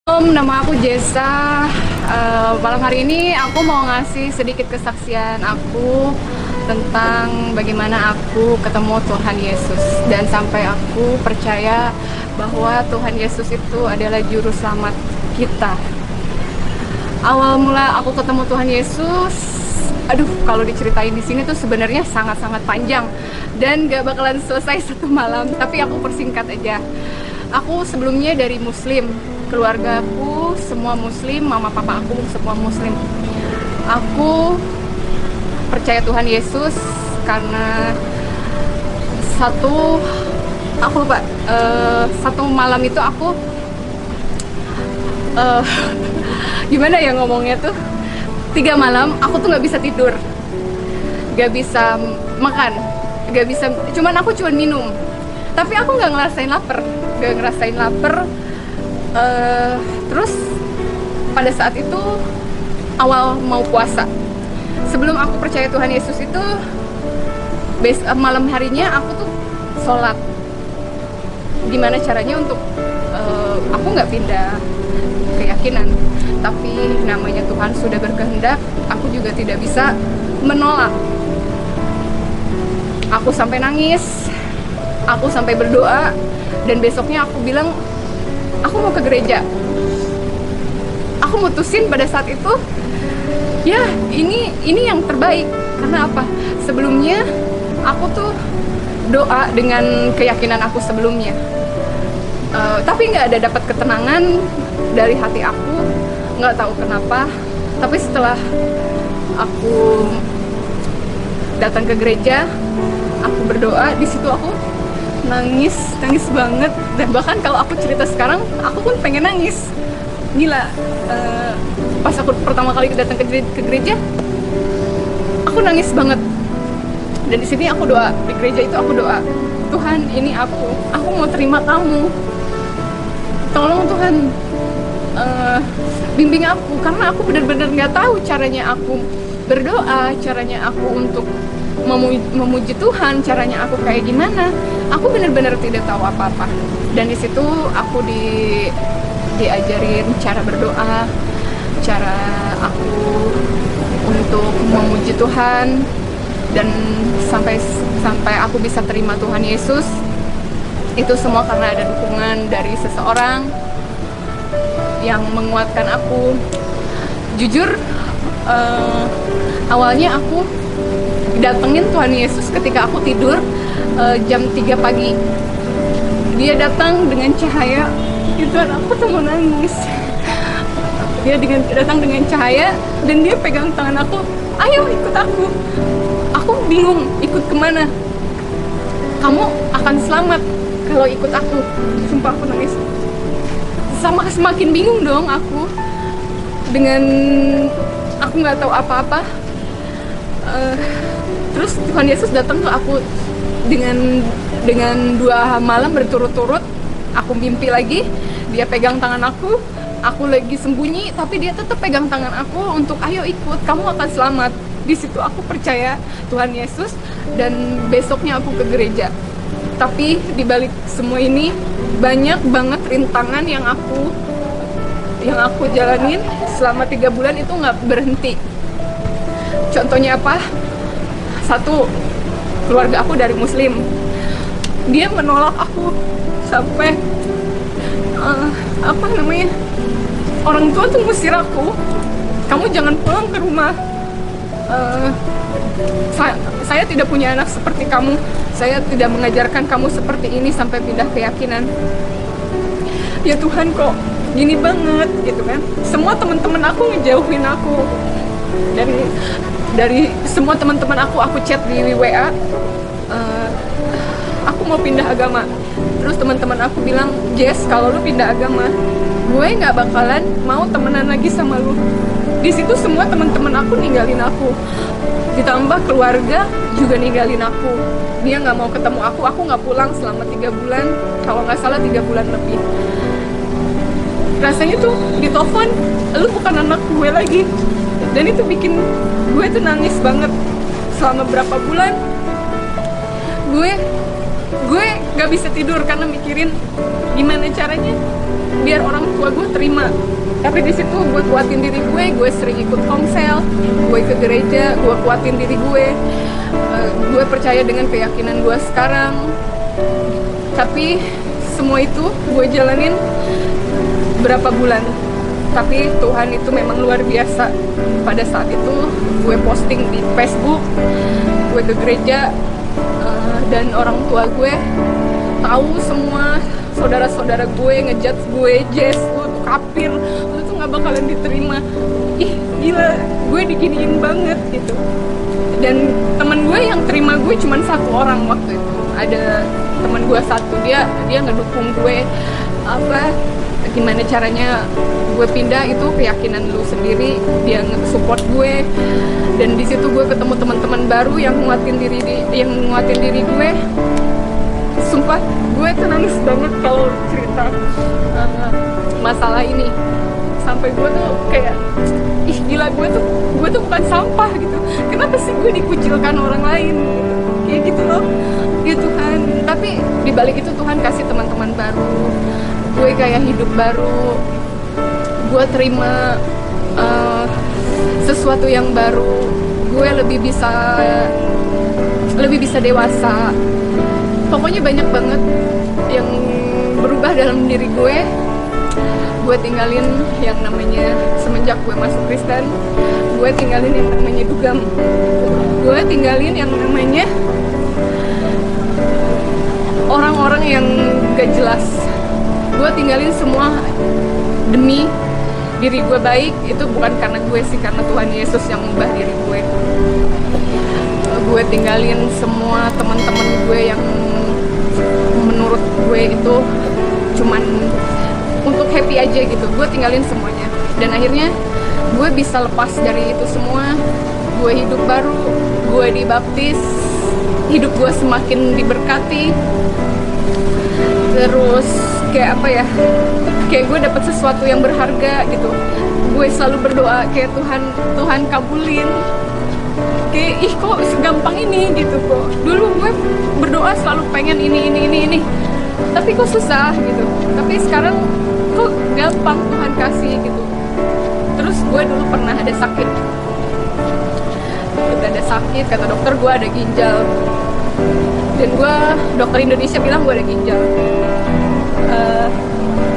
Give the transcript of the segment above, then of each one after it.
Nama aku Jessa. Malam hari ini aku mau ngasih sedikit kesaksian aku tentang bagaimana aku ketemu Tuhan Yesus dan sampai aku percaya bahwa Tuhan Yesus itu adalah juru selamat kita. Awal mula aku ketemu Tuhan Yesus, kalau diceritain di sini tuh sebenarnya sangat-sangat panjang dan gak bakalan selesai satu malam, tapi aku persingkat aja. Aku sebelumnya dari Muslim, keluargaku semua Muslim, mama papa aku semua Muslim. Aku percaya Tuhan Yesus karena aku lupa, satu malam itu aku gimana ya ngomongnya tuh, 3 malam aku tuh nggak bisa tidur, nggak bisa makan, nggak bisa, aku cuman minum, tapi aku nggak ngerasain lapar. Terus pada saat itu awal mau puasa, sebelum aku percaya Tuhan Yesus itu, malam harinya aku tuh sholat. Gimana caranya untuk aku nggak pindah keyakinan, tapi namanya Tuhan sudah berkehendak, aku juga tidak bisa menolak. Aku sampai nangis, aku sampai berdoa, dan besoknya aku bilang aku mau ke gereja. Aku mutusin pada saat itu, ya ini yang terbaik. Karena apa? Sebelumnya aku tuh doa dengan keyakinan aku sebelumnya, tapi nggak ada dapat ketenangan dari hati aku, nggak tahu kenapa. Tapi setelah aku datang ke gereja, aku berdoa, di situ aku nangis banget. Dan bahkan kalau aku cerita sekarang, aku pun pengen nangis. Gila, pas aku pertama kali datang ke gereja, aku nangis banget. Dan di sini aku doa, di gereja itu aku doa, Tuhan, ini aku mau terima kamu. Tolong Tuhan, bimbing aku, karena aku benar-benar nggak tahu caranya aku berdoa, caranya aku untuk memuji Tuhan, caranya aku kayak gimana. Aku benar-benar tidak tahu apa-apa. Dan di situ aku diajarin cara berdoa, cara aku untuk memuji Tuhan, dan sampai aku bisa terima Tuhan Yesus. Itu semua karena ada dukungan dari seseorang yang menguatkan aku. Jujur, awalnya aku datengin Tuhan Yesus ketika aku tidur, jam 3 pagi. Dia datang dengan cahaya, itu aku tuh mau nangis. Dia datang dengan cahaya, dan dia pegang tangan aku, ayo ikut aku. Aku bingung ikut kemana. Kamu akan selamat kalau ikut aku. Sumpah aku nangis. Semakin bingung dong aku, dengan aku nggak tahu apa-apa. Terus Tuhan Yesus datang ke aku dengan 2 malam berturut-turut. Aku mimpi lagi, dia pegang tangan aku lagi sembunyi, tapi dia tetap pegang tangan aku untuk ayo ikut, kamu akan selamat. Di situ aku percaya Tuhan Yesus, dan besoknya aku ke gereja. Tapi di balik semua ini banyak banget rintangan yang aku jalanin selama 3 bulan itu nggak berhenti. Contohnya apa? 1, keluarga aku dari Muslim, dia menolak aku sampai orang tua tuh ngusir aku, kamu jangan pulang ke rumah. Saya tidak punya anak seperti kamu, saya tidak mengajarkan kamu seperti ini sampai pindah keyakinan. Ya Tuhan, kok gini banget gitu kan. Semua teman-teman aku ngejauhin aku dari semua teman-teman aku chat di WA, aku mau pindah agama. Terus teman-teman aku bilang, Jess, kalau lu pindah agama, gue nggak bakalan mau temenan lagi sama lu. Di situ semua teman-teman aku ninggalin aku, ditambah keluarga juga ninggalin aku. Dia nggak mau ketemu aku nggak pulang selama 3 bulan, kalau nggak salah 3 bulan lebih. Rasanya tuh di telepon, lu bukan anak gue lagi. Dan itu bikin gue tuh nangis banget. Selama berapa bulan gue nggak bisa tidur karena mikirin gimana caranya biar orang tua gue terima. Tapi di situ gue kuatin diri gue sering ikut komsel, gue ke gereja, gue kuatin diri gue percaya dengan keyakinan gue sekarang. Tapi semua itu gue jalanin berapa bulan. Tapi Tuhan itu memang luar biasa. Pada saat itu gue posting di Facebook, gue ke gereja, dan orang tua gue tahu semua. Saudara-saudara gue ngejudge gue, Jess, lu tuh kafir, lu tuh gak bakalan diterima. Ih gila, gue diginiin banget gitu. Dan teman gue yang terima gue cuma satu orang waktu itu. Ada teman gue satu, dia ngedukung gue, gimana caranya gue pindah, itu keyakinan lu sendiri, dia nge-support gue. Dan di situ gue ketemu teman-teman baru yang nguatin diri gue. Sumpah gue tuh nangis banget kalau cerita masalah ini. Sampai gue tuh kayak, ih gila, gue tuh bukan sampah gitu. Kenapa sih gue dikucilkan orang lain gitu? Kayak gitu loh. Ya Tuhan, tapi dibalik itu Tuhan kasih teman-teman baru, gue kayak hidup baru, gue terima sesuatu yang baru, gue lebih bisa dewasa. Pokoknya banyak banget yang berubah dalam diri gue. Gue tinggalin yang namanya, semenjak gue masuk Kristen, gue tinggalin yang namanya dugem. Gue tinggalin yang namanya orang-orang yang gak jelas. Gue tinggalin semua demi diri gue baik. Itu bukan karena gue sih, karena Tuhan Yesus yang mengubah diri gue. Gue tinggalin semua teman-teman gue yang menurut gue itu cuman untuk happy aja gitu. Gue tinggalin semuanya. Dan akhirnya gue bisa lepas dari itu semua. Gue hidup baru, gue dibaptis, hidup gue semakin diberkati. Terus kayak apa ya, kayak gue dapet sesuatu yang berharga gitu. Gue selalu berdoa kayak Tuhan kabulin. Kayak ih kok segampang ini gitu kok. Dulu gue berdoa selalu pengen ini, tapi kok susah gitu. Tapi sekarang kok gampang Tuhan kasih gitu. Terus gue dulu pernah ada sakit, kata dokter gue ada ginjal. Dan dokter Indonesia bilang gue ada ginjal.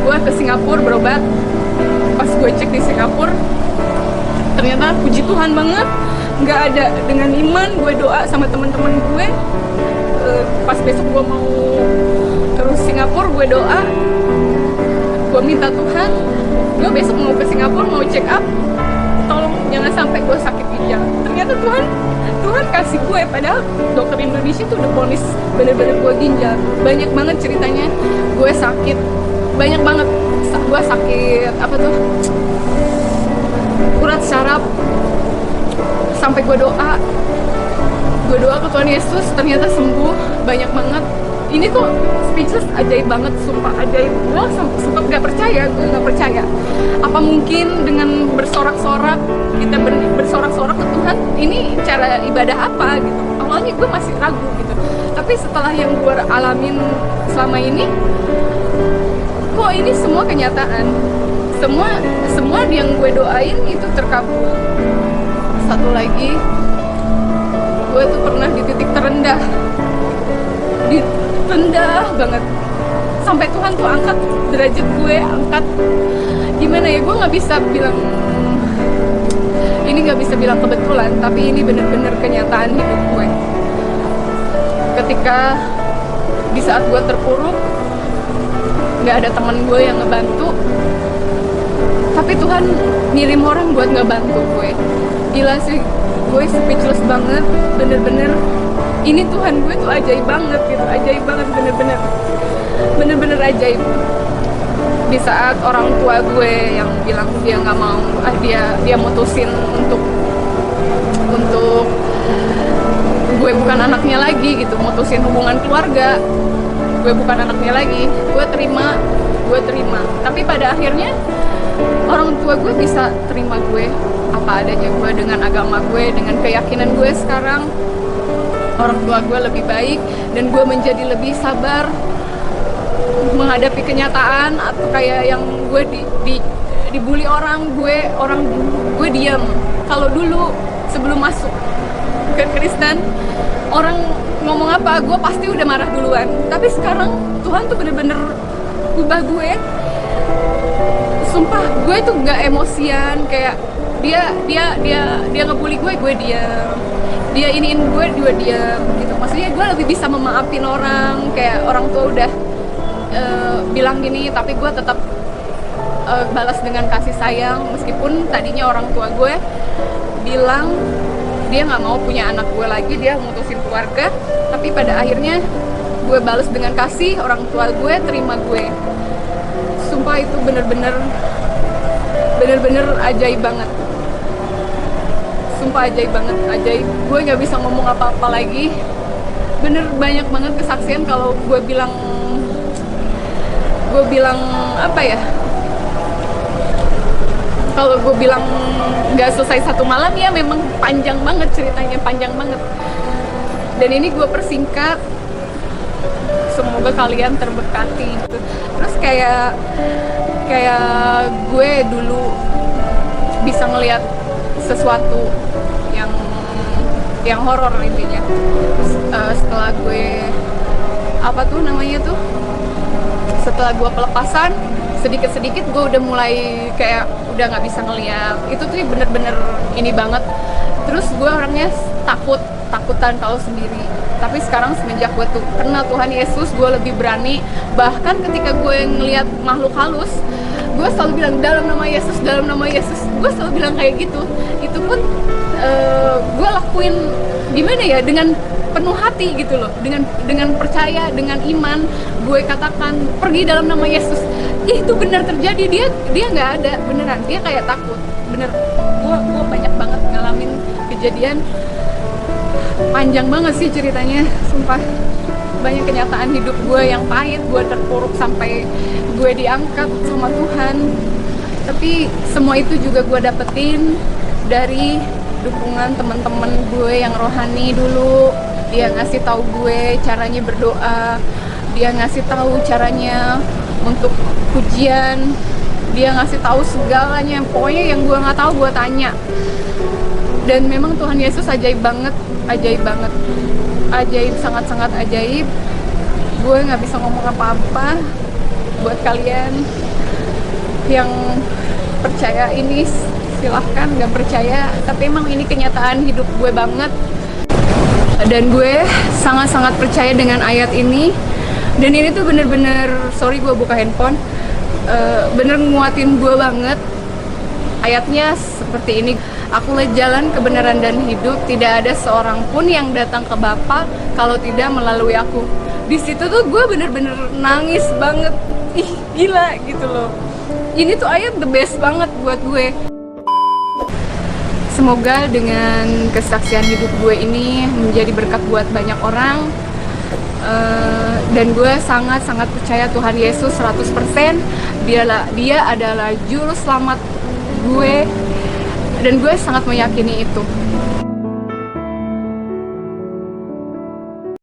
Gue ke Singapura berobat. Pas gue cek di Singapura, ternyata puji Tuhan banget, nggak ada. Dengan iman gue doa sama teman-teman gue. Pas besok gue mau terus Singapura, gue doa, gue minta Tuhan, gue besok mau ke Singapura, mau check up, tolong jangan sampai gue sakit ginjal. Ternyata Tuhan kasih gue, padahal dokter Indonesia tuh udah vonis bener-bener gue ginjal. Banyak banget ceritanya gue sakit, banyak banget. Gue sakit urat saraf, sampai gue doa ke Tuhan Yesus, ternyata sembuh. Banyak banget. Ini tuh speechless, ajaib banget, sumpah ajaib. Gue sempat gak percaya, apa mungkin dengan bersorak-sorak, kita bersorak-sorak ke Tuhan, ini cara ibadah apa gitu. Awalnya gue masih ragu gitu, tapi setelah yang gue alamin selama ini, kok ini semua kenyataan. Semua yang gue doain itu terkabul. Satu lagi, gue tuh pernah di titik terendah banget, sampai Tuhan tuh angkat derajat gue, gimana ya, gue nggak bisa bilang kebetulan, tapi ini bener-bener kenyataan hidup gue. Ketika di saat gue terpuruk, nggak ada teman gue yang ngebantu, tapi Tuhan ngirim orang buat ngebantu gue. Gila sih, gue speechless banget, bener-bener. Ini Tuhan gue tuh ajaib banget gitu, ajaib banget, bener-bener ajaib. Di saat orang tua gue yang bilang dia nggak mau, dia mutusin untuk gue bukan anaknya lagi gitu, mutusin hubungan keluarga, gue bukan anaknya lagi, gue terima. Tapi pada akhirnya orang tua gue bisa terima gue apa adanya gue, dengan agama gue, dengan keyakinan gue sekarang. Orang tua gue lebih baik dan gue menjadi lebih sabar. menghadapi kenyataan, atau kayak yang gue dibully gue diam. Kalau dulu sebelum masuk ke Kristen, orang ngomong apa gue pasti udah marah duluan. Tapi sekarang Tuhan tuh bener-bener ubah gue. Sumpah gue tuh gak emosian, kayak dia ngebully gue diam, dia iniin gue diam gitu. Maksudnya gue lebih bisa memaafin orang, kayak orang tua udah bilang gini tapi gue tetap balas dengan kasih sayang, meskipun tadinya orang tua gue bilang dia nggak mau punya anak gue lagi, dia mutusin keluarga, tapi pada akhirnya gue balas dengan kasih, orang tua gue terima gue. Sumpah itu bener-bener ajaib banget. Sumpah ajaib banget, ajaib. Gue nggak bisa ngomong apa-apa lagi. Bener banyak banget kesaksian. Kalau gue bilang apa ya? Kalau gue bilang nggak selesai satu malam, ya memang panjang banget ceritanya, panjang banget. Dan ini gue persingkat. Semoga kalian terberkati. Terus kayak gue dulu bisa ngelihat sesuatu yang horor intinya. Setelah gue setelah gue pelepasan, sedikit-sedikit gue udah mulai kayak udah nggak bisa ngeliat. Itu tuh bener-bener ini banget. Terus gue orangnya takutan, tahu sendiri. Tapi sekarang semenjak gue tuh kenal Tuhan Yesus, gue lebih berani. Bahkan ketika gue ngeliat makhluk halus, gue selalu bilang dalam nama Yesus, dalam nama Yesus. Gue selalu bilang kayak gitu. Itu pun gue lakuin gimana ya, dengan penuh hati gitu loh, dengan percaya, dengan iman. Gue katakan pergi dalam nama Yesus. Itu benar terjadi. Dia nggak ada, beneran. Dia kayak takut, bener. Gue banyak banget ngalamin kejadian. Panjang banget sih ceritanya, sumpah. Banyak kenyataan hidup gue yang pahit, gue terpuruk sampai gue diangkat sama Tuhan. Tapi semua itu juga gue dapetin dari dukungan teman-teman gue yang rohani dulu. Dia ngasih tahu gue caranya berdoa, dia ngasih tahu caranya untuk pujian, dia ngasih tahu segalanya. Pokoknya yang gue nggak tahu gue tanya. Dan memang Tuhan Yesus ajaib banget, ajaib, sangat-sangat ajaib. Gue nggak bisa ngomong apa-apa. Buat kalian yang percaya ini silahkan, nggak percaya, tapi emang ini kenyataan hidup gue banget. Dan gue sangat-sangat percaya dengan ayat ini. Dan ini tuh bener-bener, sorry gue buka handphone, bener nguatin gue banget. Ayatnya seperti ini: akulah jalan, kebenaran, dan hidup. Tidak ada seorang pun yang datang ke Bapa kalau tidak melalui aku. Di situ tuh gue bener-bener nangis banget. Ih, gila gitu loh. Ini tuh ayat the best banget buat gue. Semoga dengan kesaksian hidup gue ini menjadi berkat buat banyak orang. Dan gue sangat-sangat percaya Tuhan Yesus 100%. Dia adalah juru selamat gue. Dan gue sangat meyakini itu.